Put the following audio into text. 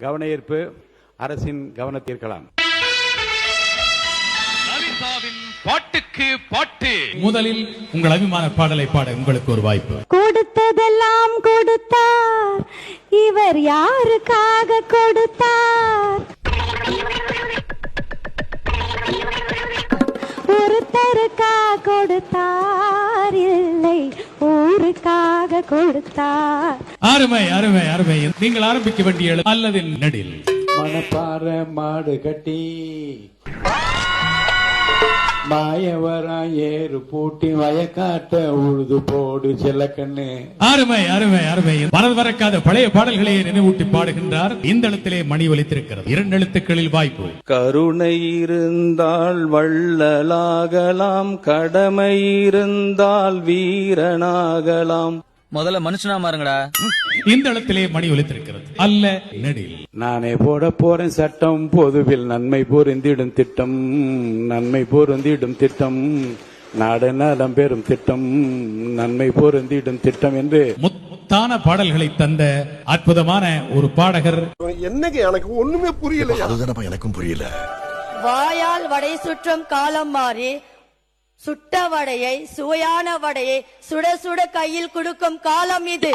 கவன ஈர்ப்பு அரசின் கவனத்திற்கலாம். பாட்டுக்கு பாட்டு. முதலில் உங்கள் அபிமான பாடலை பாட உங்களுக்கு ஒரு வாய்ப்பு. கொடுத்ததெல்லாம் கொடுத்தார், இவர் யாருக்காக கொடுத்தார்? ஒருத்தருக்கா கொடுத்தார், இல்லை ஊருக்காக கொடுத்தார். அருமை அருமை அருமை. நீங்கள் ஆரம்பிக்க வேண்டிய அல்லது நடில். மணப்பாற மாடு கட்டி மாயவரா ஏறு பூட்டி வயக்காட்ட உழுது போடு செல்லக்கண்ணு. அருமை அருமை அருமை. மறக்காத பழைய பாடல்களை நினைவூட்டி பாடுகின்றார். இந்த எழுத்திலே மணி ஒலித்திருக்கிறது. 2 எழுத்துக்களில் வாய்ப்பு. கருணை இருந்தால் வள்ளலாகலாம், கடமை இருந்தால் வீரனாகலாம். முதல்ல மனுஷனா மாறுங்கடா. இந்த இடத்திலே மணி ஒலித்திருக்கிறது. அல்ல நெடில். நானே போட போறேன் சட்டம், பொதுவில் நன்மை பொருந்திடும் திட்டம், நன்மை பொருந்திடும் திட்டம், நாடு நலம் பெறும் திட்டம், நன்மை பொருந்திடும் திட்டம் என்று முத்தான பாடல்களை தந்த அற்புதமான ஒரு பாடகர். என்னங்க எனக்கு ஒண்ணுமே புரியல. அதுதானப்பா எனக்கும் புரியல. வாயால் வடை சுற்றும் காலம் மாறி சுட்ட வடையை, சுவையான வடையை சுட சுட கையில் கொடுக்கும் காலம் இது.